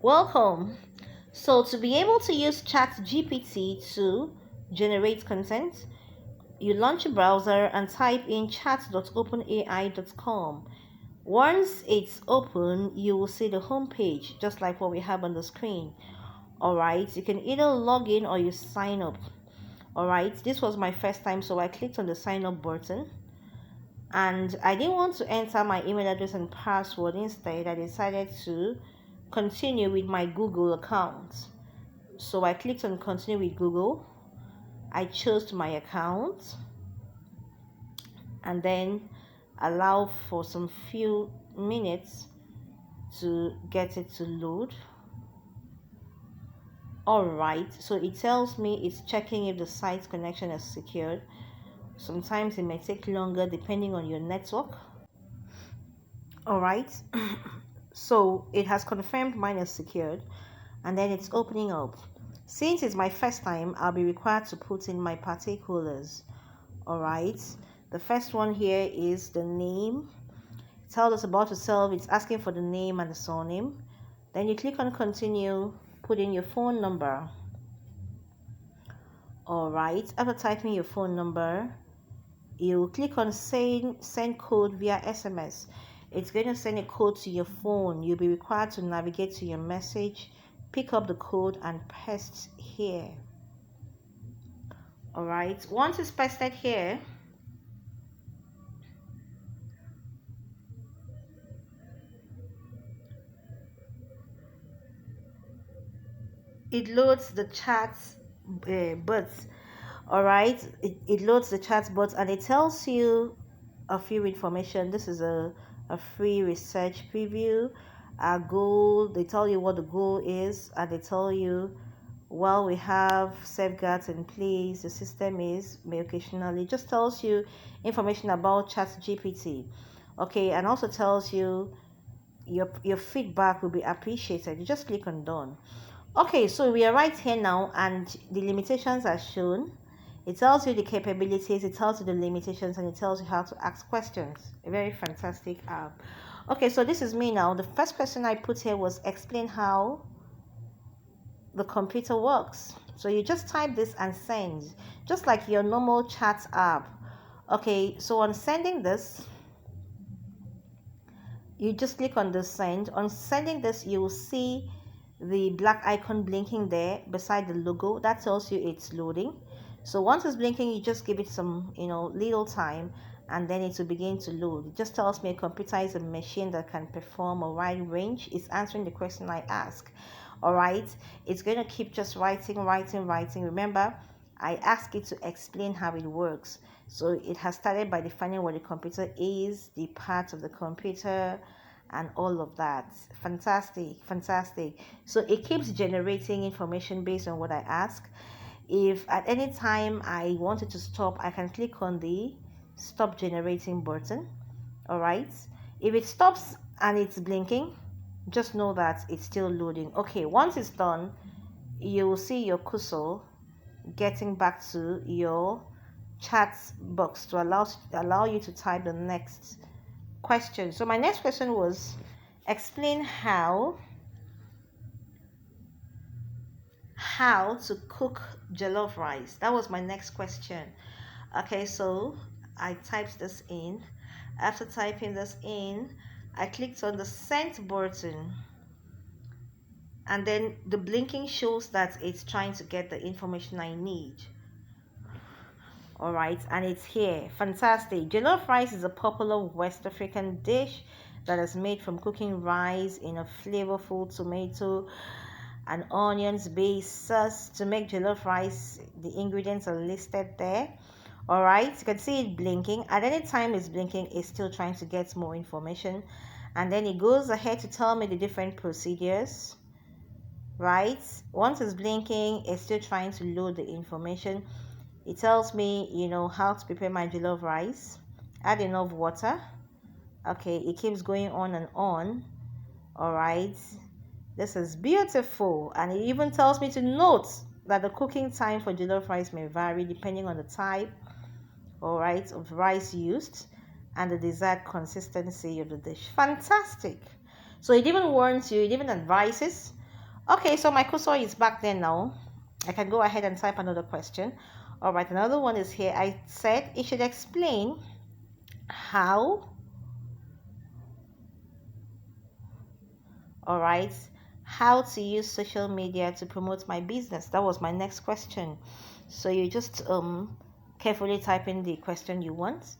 Welcome. So, to be able to use ChatGPT to generate content, you launch a browser and type in chat.openai.com. Once it's open, you will see the home page just like what we have on the screen. All right, you can either log in or you sign up. All right, this was my first time, so I clicked on the sign up button and I didn't want to enter my email address and password. Instead, I decided to continue with my Google account. So I clicked on continue with Google. I chose my account and then allow for some few minutes to get it to load. All right, so it tells me it's checking if the site connection is secured. Sometimes it may take longer depending on your network. All right, so it has confirmed mine is secured and then it's opening up. Since it's my first time, I'll be required to put in my particulars. All right, the first one here is the name. It tells us about yourself. It's asking for the name and the surname. Then you click on continue, put in your phone number. All right, after typing your phone number, you click on send code via SMS. It's going to send a code to your phone. You'll be required to navigate to your message, pick up the code and paste here. All right, once it's pasted here, it loads the chat bots. All right, it loads the chat bots and it tells you a few information. This is a free research preview. Our goal, they tell you what the goal is and they tell you, while we have safeguards in place, the system may occasionally just tells you information about ChatGPT. Okay, and also tells you your feedback will be appreciated. You just click on done. Okay, so we are right here now and the limitations are shown. It tells you the capabilities, it tells you the limitations, and it tells you how to ask questions. A very fantastic app. Okay, so this is me now. The first question I put here was explain how the computer works. So you just type this and send, just like your normal chat app. Okay, so on sending this, you just click on the send. On sending this, you will see the black icon blinking there beside the logo. That tells you it's loading. So once it's blinking, you just give it some little time and then it will begin to load. It just tells me a computer is a machine that can perform a wide range. It's answering the question I ask. All right, it's going to keep just writing. Remember, I ask it to explain how it works. So it has started by defining what the computer is, the parts of the computer, and all of that. Fantastic. So it keeps generating information based on what I ask. If at any time I wanted to stop, I can click on the stop generating button. All right, if it stops and it's blinking, just know that it's still loading. Okay, once it's done, you will see your cursor getting back to your chat box to allow you to type the next question. So my next question was explain how to cook jollof rice. That was my next question. Okay, so I typed this in. After typing this in, I clicked on the send button and then the blinking shows that it's trying to get the information I need. All right, and it's here. Fantastic. Jollof rice is a popular West African dish that is made from cooking rice in a flavorful tomato and onions based sauce. To make jollof rice, the ingredients are listed there. All right, you can see it blinking. At any time it's blinking, it's still trying to get more information, and then it goes ahead to tell me the different procedures. Right, once it's blinking, it's still trying to load the information. It tells me how to prepare my jollof rice. Add enough water. Okay, it keeps going on and on. All right, this is beautiful, and it even tells me to note that the cooking time for jollof rice may vary depending on the type, all right, of rice used and the desired consistency of the dish. Fantastic. So it even warns you, it even advises Okay, so my cursor is back there now. I can go ahead and type another question. All right, another one is here. I said it should explain how, all right, how to use social media to promote my business. That was my next question. So you just carefully type in the question you want.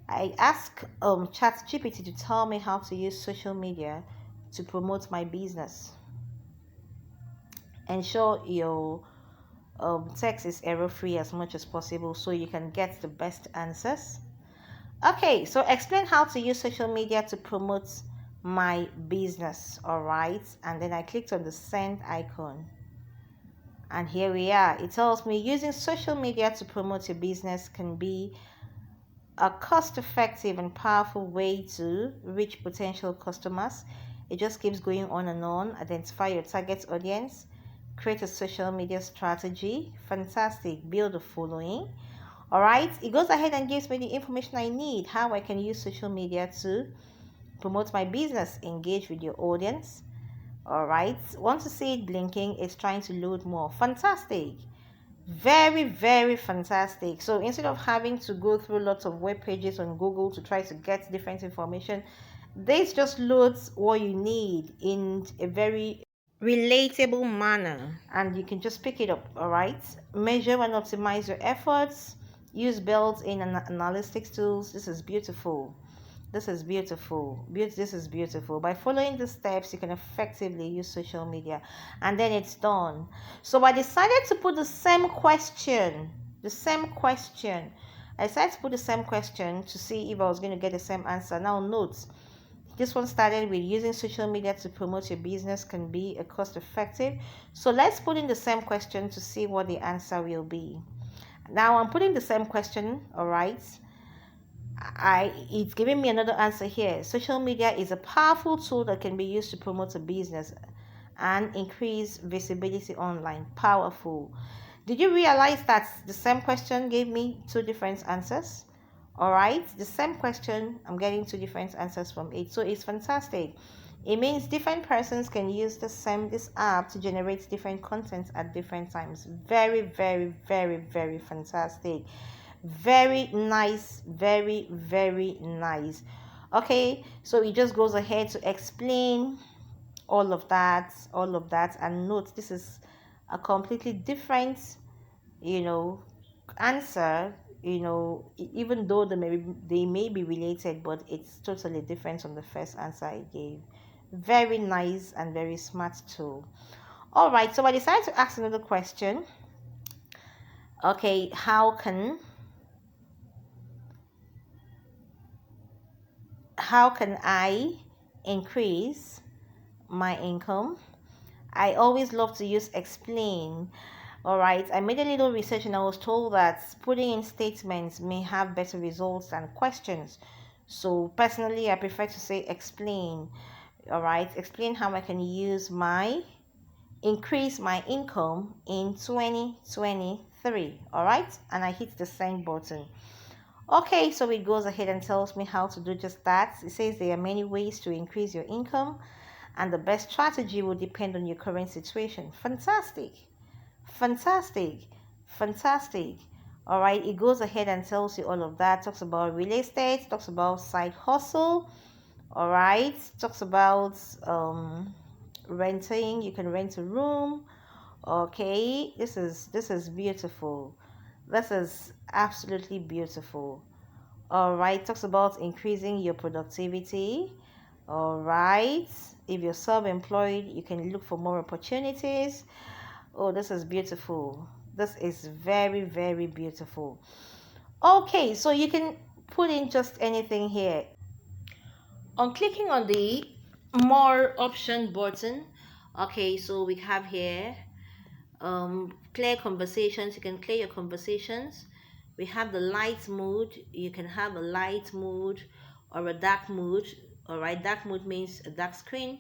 I ask ChatGPT to tell me how to use social media to promote my business. Ensure your text is error free as much as possible so you can get the best answers. Okay, so explain how to use social media to promote my business. All right, and then I clicked on the send icon, and here we are. It tells me using social media to promote your business can be a cost-effective and powerful way to reach potential customers. It just keeps going on and on. Identify your target audience, create a social media strategy. Fantastic. Build a following. All right. It goes ahead and gives me the information I need, how I can use social media to promote my business, engage with your audience. All right. Want to see it blinking? It's trying to load more. Fantastic. Very, very fantastic. So instead of having to go through lots of web pages on Google to try to get different information, this just loads what you need in a very relatable manner, and you can just pick it up. All right, measure and optimize your efforts, use built-in analytics tools. This is beautiful. This is beautiful. This is beautiful. By following the steps, you can effectively use social media, and then it's done. So I decided to put the same question. The same question. I decided to put the same question to see if I was going to get the same answer. Now, note this one started with using social media to promote your business can be a cost effective. So let's put in the same question to see what the answer will be. Now I'm putting the same question, all right? It's giving me another answer here. Social media is a powerful tool that can be used to promote a business and increase visibility online. Powerful. Did you realize that the same question gave me two different answers? All right, the same question, I'm getting two different answers from it. So it's fantastic. It means different persons can use this app to generate different content at different times. Very, very, very, very fantastic. Very nice, very, very nice. Okay, so it just goes ahead to explain all of that, and note this is a completely different, you know, answer. Even though they may be related, but it's totally different from the first answer I gave. Very nice and very smart too. All right, so I decided to ask another question. Okay, how can I increase my income? I always love to use explain. All right, I made a little research and I was told that putting in statements may have better results than questions. So personally, I prefer to say explain. All right, explain how I can increase my income in 2023. All right, and I hit the send button. Okay, so it goes ahead and tells me how to do just that. It says there are many ways to increase your income, and the best strategy will depend on your current situation. Fantastic. Fantastic. Fantastic. All right, it goes ahead and tells you all of that. Talks about real estate, talks about side hustle. All right, talks about renting. You can rent a room. Okay, this is beautiful. This is absolutely beautiful. All right, talks about increasing your productivity. All right, if you're self-employed, you can look for more opportunities. Oh, this is beautiful. This is very, very beautiful. Okay, so you can put in just anything here. On clicking on the more option button, okay, so we have here clear conversations. You can clear your conversations. We have the light mode. You can have a light mode or a dark mode. All right, dark mode means a dark screen.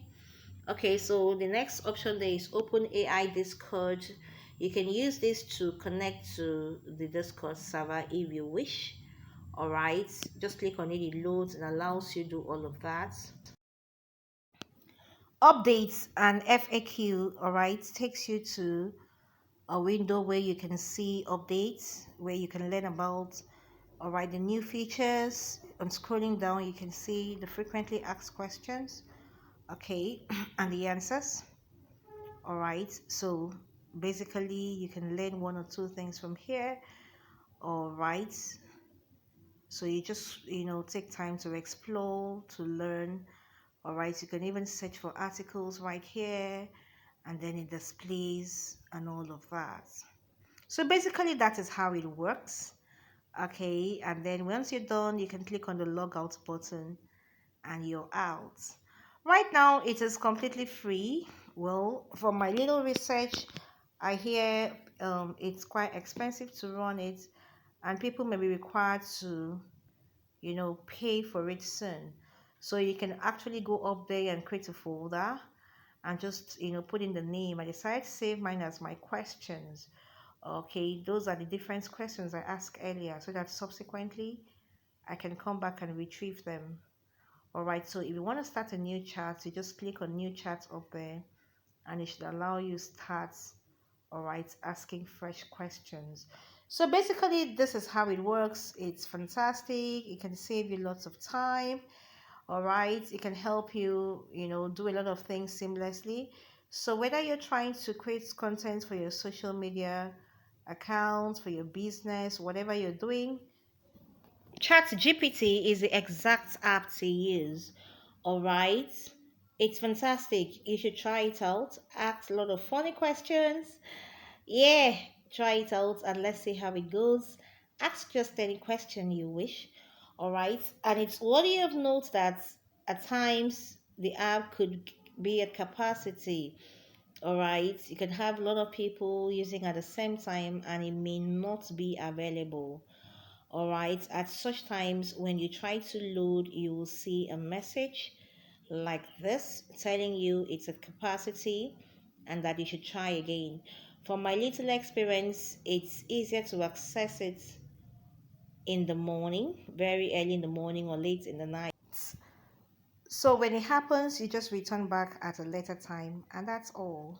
Okay, so the next option there is open AI Discord. You can use this to connect to the Discord server if you wish. All right, just click on it, it loads and allows you to do all of that. updates and FAQ, all right, takes you to a window where you can see updates, where you can learn about, all right, the new features. On scrolling down, you can see the frequently asked questions, okay, and the answers, all right. So basically, you can learn one or two things from here, all right. So you just, take time to explore, to learn, all right. You can even search for articles right here, and then it displays and all of that. So basically, that is how it works. Okay, and then once you're done, you can click on the logout button and you're out. Right now, it is completely free. Well, from my little research, I hear it's quite expensive to run it, and people may be required to, pay for it soon. So you can actually go up there and create a folder and just, put in the name. I decided to save mine as my questions. Okay, those are the different questions I asked earlier so that subsequently I can come back and retrieve them. All right, so if you want to start a new chat, you just click on new chat up there and it should allow you start, all right, asking fresh questions. So basically, this is how it works. It's fantastic. It can save you lots of time. All right, it can help you, do a lot of things seamlessly. So whether you're trying to create content for your social media accounts, for your business, whatever you're doing, ChatGPT is the exact app to use. All right, it's fantastic. You should try it out. Ask a lot of funny questions. Yeah, try it out and let's see how it goes. Ask just any question you wish. All right, and it's worthy of note that at times the app could be at capacity. All right, you can have a lot of people using at the same time and it may not be available. All right, at such times when you try to load, you will see a message like this telling you it's at capacity and that you should try again. From my little experience, it's easier to access it in the morning, very early in the morning or late in the night. So when it happens, you just return back at a later time, and that's all.